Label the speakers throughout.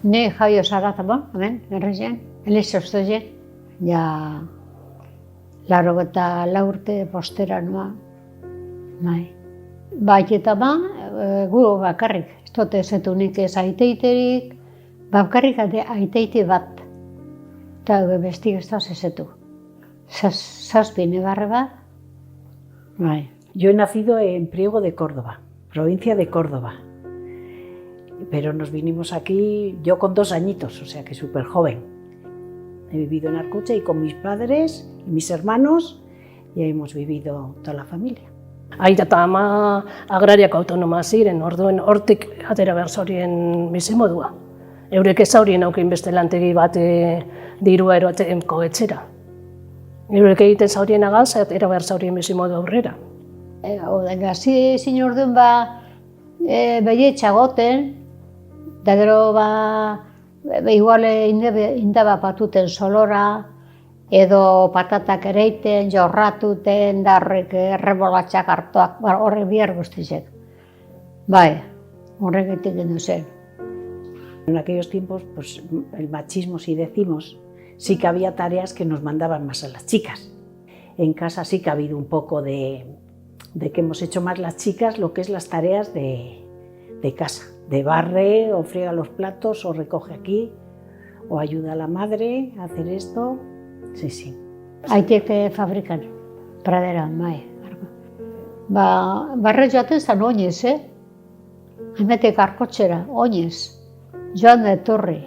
Speaker 1: Ni jaio Zarat, hemen, Errexen, Elizostoien, ja, 84 urte postera noa, bai. Bai, eta gu bakarrik, ez dute zetunik ez aiteiterik, bakarrik aiteite bat, eta bestik ez da zezetu. Zazpi negarre bat, bai.
Speaker 2: Yo he nacido en Priego de Córdoba, provincia de Córdoba. Pero nos vinimos aquí, yo con 2 añitos, o sea que súper joven. He vivido en Arcucha y con mis padres y mis hermanos, y hemos vivido toda la familia.
Speaker 3: Aita eta ama agrariako autonoma ziren, orduen hortik atera behar zaurien bizimodua. Eurek ez zaurien aukin beste lantegi bat dirua eroateko etxera. Eurek egiten zaurien agaz, atera behar zaurien bizimodu aurrera.
Speaker 1: Gazi zin orduan behietxagoten, da gero igual indaba patuten solora, edo patatak ereiten, jorratuten, da horrek errebolatxak hartuak, horrek bihar guztizek. Bai, horrek egiten zen.
Speaker 2: En aquellos tiempos, pues, el machismo, si decimos, sí que había tareas que nos mandaban más a las chicas. En casa sí que ha habido un poco de que hemos hecho más las chicas lo que es las tareas de casa, de barre o friega los platos o recoge aquí o ayuda a la madre a hacer esto, sí.
Speaker 1: Aitek fabrikan, praderan, bai. Barre joaten zan oinez, Hainbetek arkotxera, oinez, joan da etorri,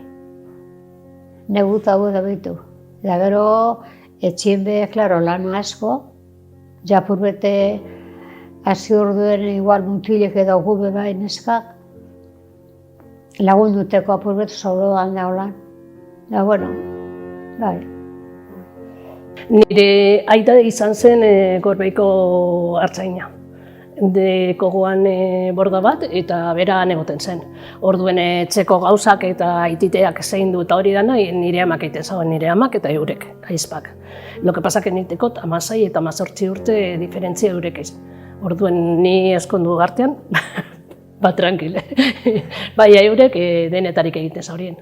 Speaker 1: neguta hau da behitu. Da gero, etxien be, klaro, lan asko, japur bete hasi orduen igual mutilek edo gube bai neskak, lagunduteko apur bete zauroan da holan. Da, bueno, bai.
Speaker 3: Nire aita izan zen Gorbeiko artzaina. Kogoan borda bat eta bera egoten zen. Orduen etxeko gauzak eta aititeak zein du eta hori dana nire amak egiten zauen, nire amak eta eurek, aizpak. Lo que pasa que nitekot 16 eta 18 urte diferentzia eurek ez. Orduen ni eskondu gartean, tranquile. Bai, eurek denetarik egiten zaurien.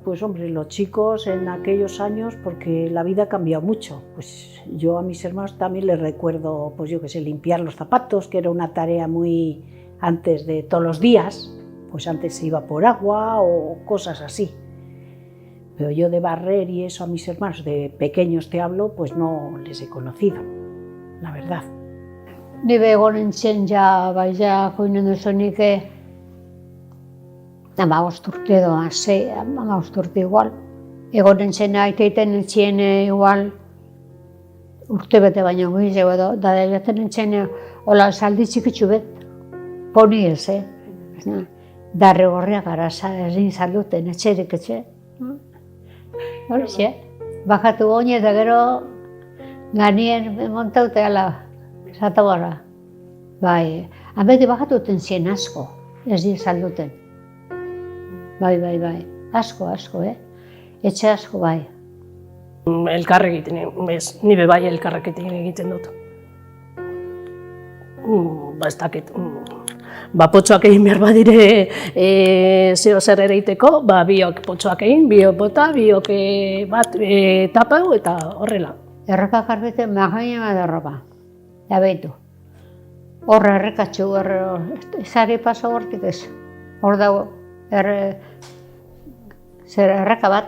Speaker 2: Pues hombre, los chicos en aquellos años, porque la vida ha cambiado mucho, pues yo a mis hermanos también les recuerdo, pues yo qué sé, limpiar los zapatos, que era una tarea muy antes de todos los días, pues antes se iba por agua o cosas así. Pero yo de barrer y eso a mis hermanos, de pequeños te hablo, pues no les he conocido, la verdad.
Speaker 1: Ni bego nintzen koinen duzunik, 15 urte edo, 15 urte igual. Egon nintzen aiteiten nintzen igual urte bete baino gehiago edo, da jaten nintzen hola saldi txikitsu bet, poni ez, Darre gorriak gara egin salduten, etxerik etxe. Horixe, bajatu goine eta gero ganien montaute ala, zata gara. Bai, hanbeti bajatuten zien asko, ez di salduten. Bai, asko, etxe asko, bai.
Speaker 3: Elkarre egiten, ez, nire bai elkarrek egiten dut. Ez dakit, potxoak egin behar badire zeo zer ere iteko, biok potxoak egin, biok bota, biok bat tapau eta horrela.
Speaker 1: Errekak arbiten magaina bat erropa, da behitu. Horre errekatxu, ezari paso hortik ez. Hor dago, erreka bat,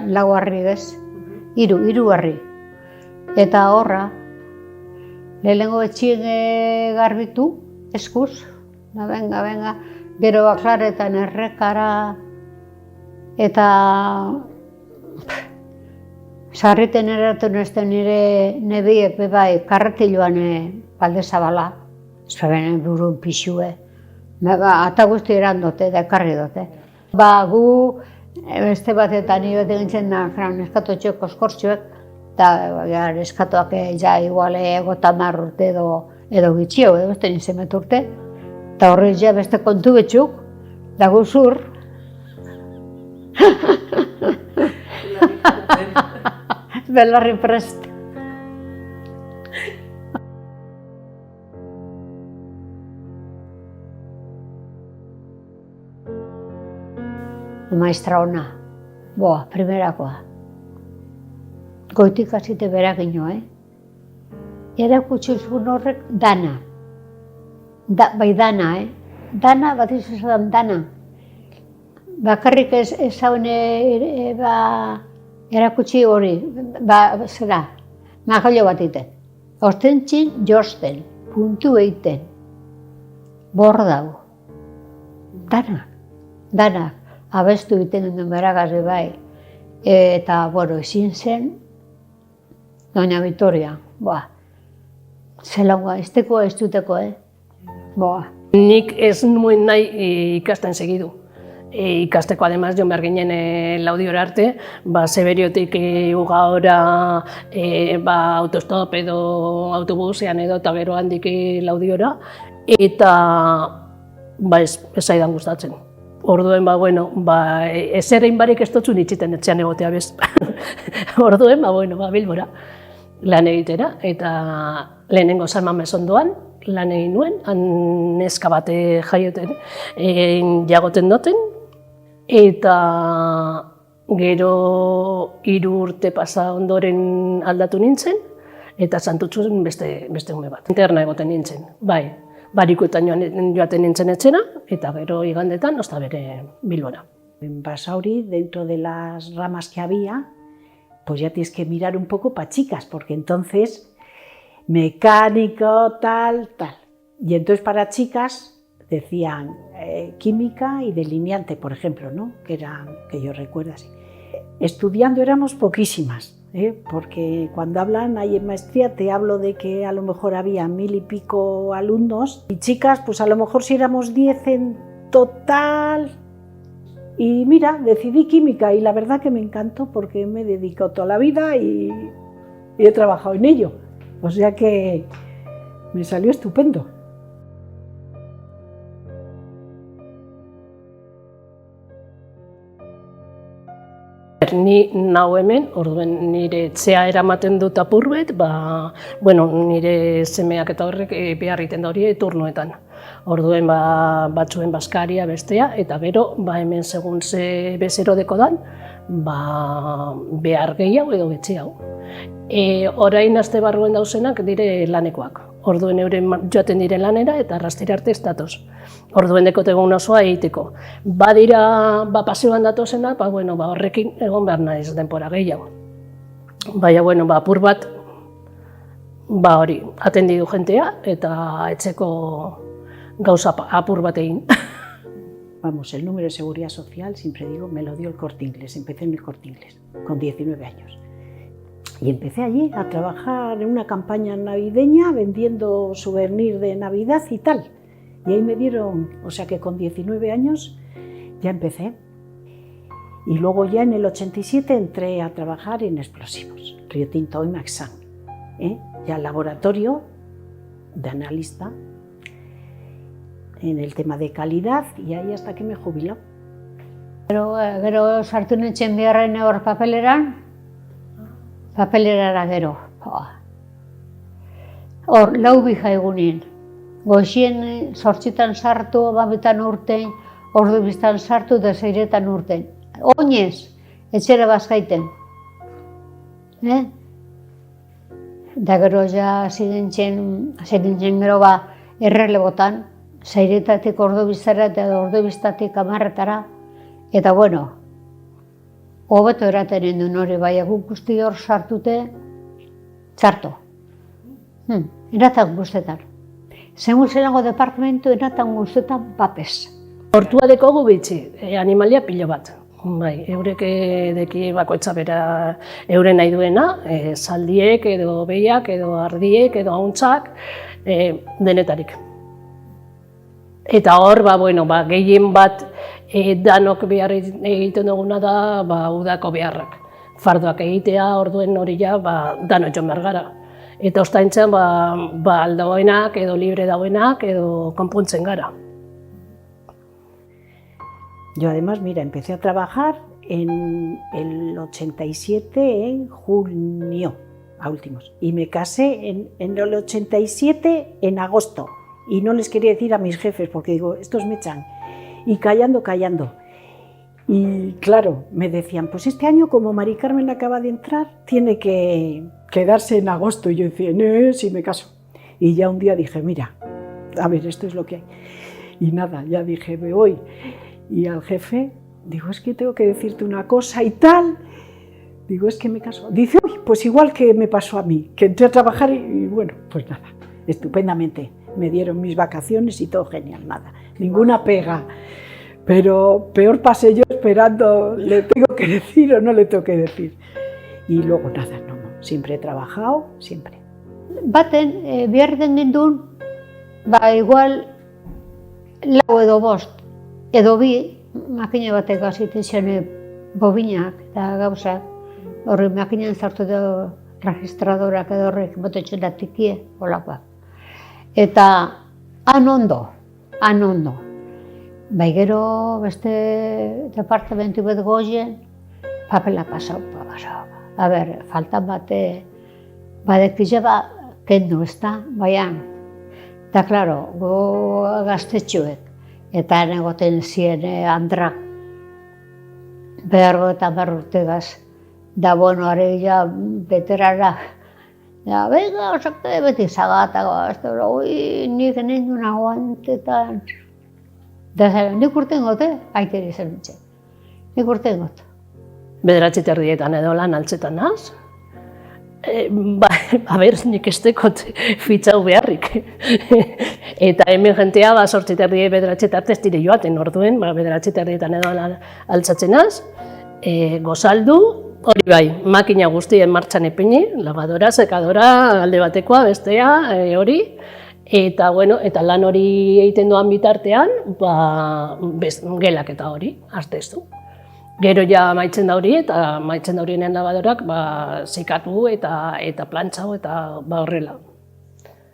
Speaker 1: lau harri ez, hiru harri. Eta horra, lehenengo etxien garbitu, eskuz, venga, gero baklaretan errekara, eta sarriten eratu nezten nire nebiek bebai karretiluan baldezabala, zeben burun pixue. Ata guzti erandote, da ekarri dute. Gu, beste batetan nire bat egintzen da, neskatotxoek oskortxoek, eta neskatoak igual egotamar urte edo gitxio, edo beste nintzen urte. Eta horrez beste kontu betxuk, da guzur. Belarri prest. maestra ona. Boa, primerakoa. Goitik hasite berak ino, Erakutsi zuen horrek dana. Bai dana, Dana, bat izan dana. Bakarrik ez hauen erakutsi hori, zera, magailo bat iten. Hortentzin josten, puntu egiten, bordau. Dana, abestu egiten duen beragazi bai. Eta, ezin zen, Doña Vitoria, zelangoa, ez duteko,
Speaker 3: Nik ez nuen nahi ikasten segidu. Ikasteko, además, joan behar ginen Laudiora arte, Seberiotik Ugaora autostop edo autobusean edo, eta gero handik Laudiora, eta ez zaidan gustatzen. Orduen, ezerein barik ez dutzu nitxiten etxean egotea bez. Orduen, Bilbora lan egitera, eta lehenengo Salman Mesondoan lan egin nuen, neska bate jaioten jagoten duten, eta gero 3 urte pasa ondoren aldatu nintzen, eta Santutxun beste ume bat. Interna egoten nintzen, barikuetan joaten nintzen etxera, eta gero igandetan, osta bere Bilbora.
Speaker 2: En Basauri, dentro de las ramas que había, pues ya tienes que mirar un poco para chicas, porque entonces mecánico, tal. Y entonces para chicas decían química y delineante, por ejemplo, ¿no? Que yo recuerdo así. Estudiando éramos poquísimas, porque cuando hablan ahí en maestría te hablo de que a lo mejor había 1000 y pico alumnos, y chicas pues a lo mejor si éramos 10 en total. Y mira, decidí química y la verdad que me encantó porque me he dedicado toda la vida y he trabajado en ello. O sea que me salió estupendo.
Speaker 3: Ni nau hemen, orduen nire etxea eramaten dut apurbet, nire semeak eta horrek behar egiten da hori turnoetan. Orduen batzuen Baskaria bestea, eta gero hemen segun ze bezero deko dan, behar gehiago edo betxe hau. Orain aste barruen dauzenak dire lanekoak. Orduen euren joaten diren lanera eta arrastira arte ez datoz. Orduen dekote egun osoa egiteko. Badira paseoan datozena, horrekin egon behar naiz denpora gehiago. Baina, apur bat, hori, atendidu jentea eta etxeko gauza apur bat egin.
Speaker 2: Vamos, el número de seguridad social, siempre digo, me lo dio el Corte Inglés. Empecé en el Corte Inglés, con 19 años. Y empecé allí a trabajar en una campaña navideña vendiendo souvenirs de Navidad y tal. Y ahí me dieron, o sea que con 19 años ya empecé. Y luego ya en el 87 entré a trabajar en explosivos, Río Tinto y Maxam, ya laboratorio de analista en el tema de calidad y ahí hasta que me jubiló.
Speaker 1: Gero sartu nintzen biharren hor papelerara gero. Hor, lau bija egunin. Goizien 8 sartu, 12 urten, ordu biztan sartu da 6 urten. Oinez, etxera bazkaiten. Da gero ja zirintzen gero errelebotan, 6 ordu biztara eta ordu biztatik 10 eta hobeto eraten duen hori, guk guzti hor sartute, txarto. Eratan guztetan. Segun zelango departamentu eratan guztetan papez.
Speaker 3: Portua dekogu bitxi, animalia pilo bat. Eurek deki bakoitza bera euren nahi duena, zaldiek edo behiak edo ardiek edo hauntzak, denetarik. Eta hor, gehien bat danok behar egiten duguna da udako beharrak. Fardoak egitea, orduen hori danok joan behar gara. Eta ostaintzean aldagoenak edo libre dagoenak edo konpontzen gara.
Speaker 2: Yo además, mira, empecé a trabajar en el 87 en junio, a últimos, y me casé en el 87 en agosto. Y no les quería decir a mis jefes, porque digo, estos me echan. Y callando. Y claro, me decían, pues este año como Mari Carmen acaba de entrar, tiene que quedarse en agosto. Y yo decía, no, si me caso. Y ya un día dije, mira, a ver, esto es lo que hay. Y nada, ya dije, me voy. Y al jefe, digo, es que tengo que decirte una cosa y tal. Digo, es que me caso. Dice, uy, pues igual que me pasó a mí, que entré a trabajar y bueno, pues nada, estupendamente. Me dieron mis vacaciones y todo genial, nada, ninguna pega. Pero peor pasé yo esperando, ¿le tengo que decir o no le tengo que decir? Y luego nada, no, siempre he trabajado, siempre.
Speaker 1: Baten, behar den gindun, igual lau edo bost, edo bi, makina batek aziten zion bobinak eta gauzak, horri makinan zartu edo registradorak edo horrek botetxo da tikie, holakoak. Eta han ondo. Bai gero beste departamentu bet goien, papela pasau. A ber, faltan bate, badektize kendu, ezta, baian. Eta, klaro, go gaztetxuek, eta egoten zien andrak, behargo eta urtegaz, da, bueno, are ja, beterara, ja, venga, osakte, beti zagatago, ez da, ui, nik egin duen aguantetan. Da, nik urten gote, aiteri zen nintzen. Nik urten gote.
Speaker 3: 9:30 edo lan altzetan naz. A ber, nik ez dekot fitxau beharrik. Eta hemen jentea 8:30, 9:30 ez dire joaten orduen, 9:30 edo lan altzatzen naz. Gozaldu, hori bai, makina guztien martxan ipini, lavadora, sekadora, alde batekoa, bestea, hori. Eta, bueno, eta lan hori egiten doan bitartean, gelak eta hori, aztezu. Gero ja maitzen da hori, eta maitzen da horien lavadorak zikatu eta plantxau eta horrela.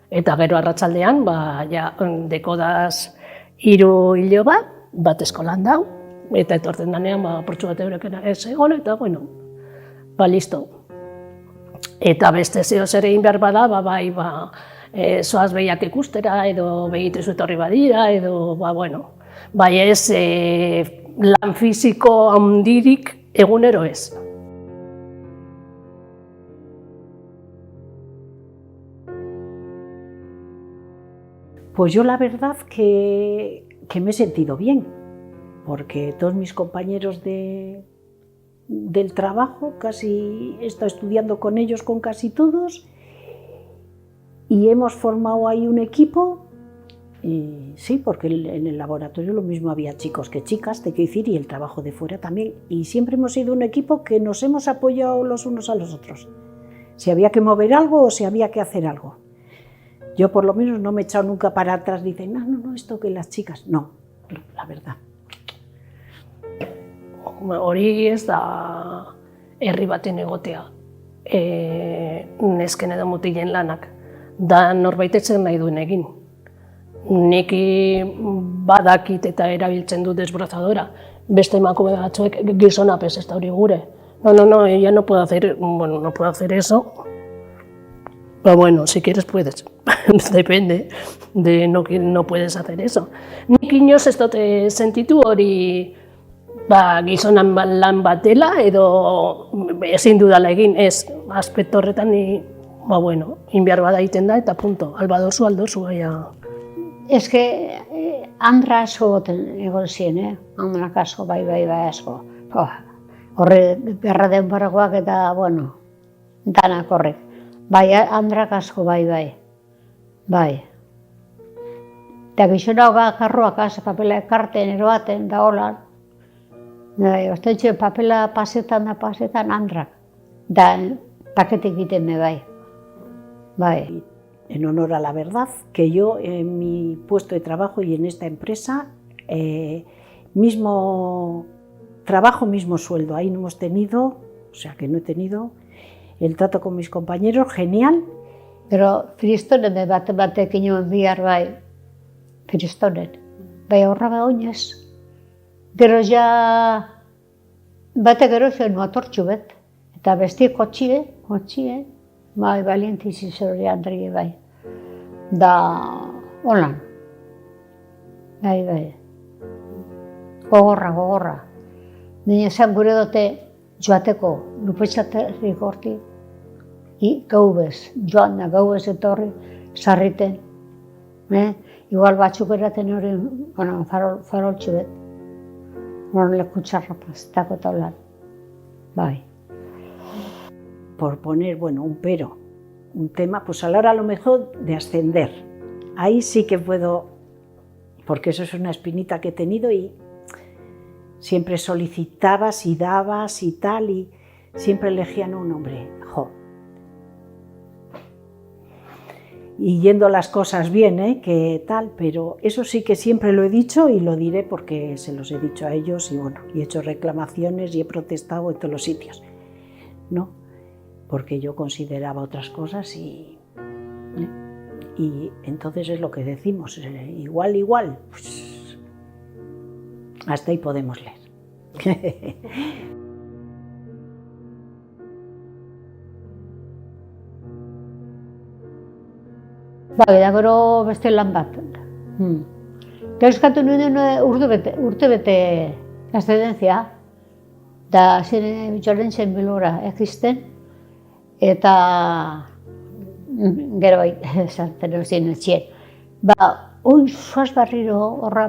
Speaker 3: Eta gero arratsaldean, ja dekodaz 3 hilo bat eskolan dau, eta etortzen danean, portxu bat eurekera ez egon, eta, bueno, listo. Eta beste zeo zer egin behar bada, zoaz behiak ikustera, edo behituzu etorri badira, edo, bueno, bai ez lan fisiko handirik egunero ez.
Speaker 2: Pues yo la verdad que me he sentido bien, porque todos mis compañeros del trabajo, casi he estado estudiando con ellos, con casi todos, y hemos formado ahí un equipo. Y sí, porque en el laboratorio lo mismo había chicos que chicas, te quiero decir, y el trabajo de fuera también. Y siempre hemos sido un equipo que nos hemos apoyado los unos a los otros. Si había que mover algo o si había que hacer algo. Yo por lo menos no me he echado nunca para atrás, dicen, no, esto que las chicas. No, la verdad.
Speaker 3: Hori ez da herri baten egotea, nesken edo mutilen lanak. Da norbaitetzen nahi duen egin. Nik badakit eta erabiltzen dut desbrozadora. Beste emakume batzuek gizonapez ez da hori gure. No, ella no puede hacer eso. Pero bueno, si quieres puedes. Depende de no puedes hacer eso. Nik inoz ez dut sentitu hori gizonan lan bat dela edo ezin dudala egin ez aspektu horretan bueno, inbiar bada egiten da eta punto. Aldozu, baina.
Speaker 1: Ez que andra asko egon zien, andrak asko, bai asko. Horre, gerra denborakoak eta, bueno, danak horrek. Bai, andrak asko, bai. Eta gizona karroak papela ekarten, eroaten, da holan. Ostentxe, papela pasetan andrak. Da, paketik egiten me bai.
Speaker 2: En honor a la verdad, que yo en mi puesto de trabajo y en esta empresa, mismo trabajo, mismo sueldo. Ahí no hemos tenido, o sea que no he tenido el trato con mis compañeros, genial.
Speaker 1: Pero Firistonen batek inoen bihar bai, Firistonen. Bai horra oinez. Gero ja batek gero zen motortxu bet. Eta besti kotxie, bai, balientizi zori Andri bai. Da, holan. Bai. Gogorra. Nire esan gure dute joateko lupetxaterik horti, gaubez, joan da, gaubez etorri, sarriten. Igual batzuk eraten hori, bueno, faroltxu bet. Bueno, leku txarrapaz, tako taulan. Bai.
Speaker 2: Por poner, bueno, un pero, un tema, pues a la hora a lo mejor de ascender. Ahí sí que puedo, porque eso es una espinita que he tenido y siempre solicitabas y dabas y tal, y siempre elegían un hombre, jo. Y yendo las cosas bien, que tal, pero eso sí que siempre lo he dicho y lo diré porque se los he dicho a ellos y bueno, y he hecho reclamaciones y he protestado en todos los sitios, ¿no? Porque yo consideraba otras cosas y entonces es lo que decimos, igual, pues hasta ahí podemos leer.
Speaker 1: Bai, da gero beste lan bat. Gero eskatu nuen urtebete ascendentzia, da joren zen bilora egisten, eta gero bai, esaten hozien etxien. Zoaz barriro horra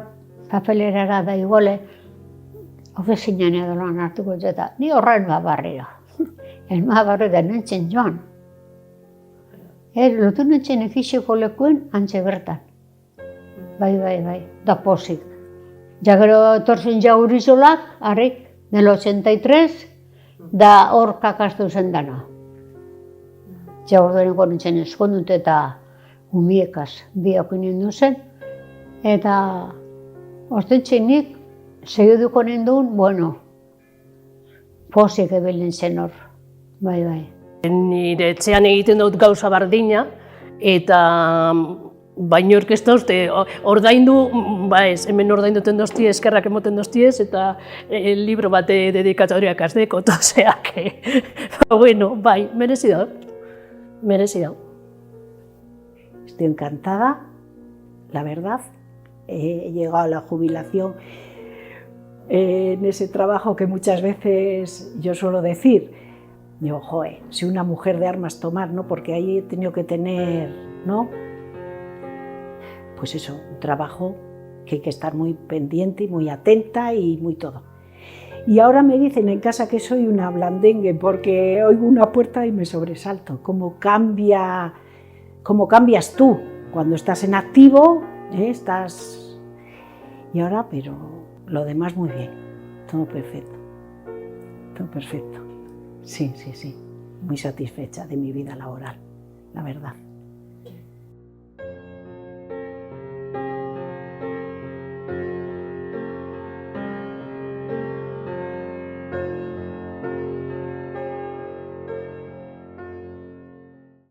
Speaker 1: papelerara da iguale, ofezinan edo lan hartuko eta ni horra elma barriro. Elma barriro da nintzen joan. Lotu nintzen egizeko lekuen antxe bertan. Bai, da pozik. Ja gero etorzen Jaurizolak, harrik, nel 83, da hor kakastu zen dana. Ja ordeneko nintzen eskondut eta umiekaz biak nindu zen. Eta ostentzenik, segiduko nindun, bueno, pozik ebilen zen hor. Bai.
Speaker 3: Nire etxean egiten dut gauza bardina, eta baino ez dauzte, ordaindu, ez, hemen ordainduten doztie, eskerrak emoten doztiez, eta libro bate dedikatoriak azdeko, oseak. Bueno, bai, merezi dau.
Speaker 2: Estoy encantada, la verdad. He llegado a la jubilación en ese trabajo que muchas veces yo suelo decir. Digo, joder, si una mujer de armas tomar, ¿no? Porque ahí he tenido que tener, ¿no? Pues eso, un trabajo que hay que estar muy pendiente y muy atenta y muy todo. Y ahora me dicen en casa que soy una blandengue porque oigo una puerta y me sobresalto. ¿Cómo cambias tú cuando estás en activo? Estás... Y ahora, pero lo demás muy bien, todo perfecto. Sí, muy satisfecha de mi vida laboral, la verdad.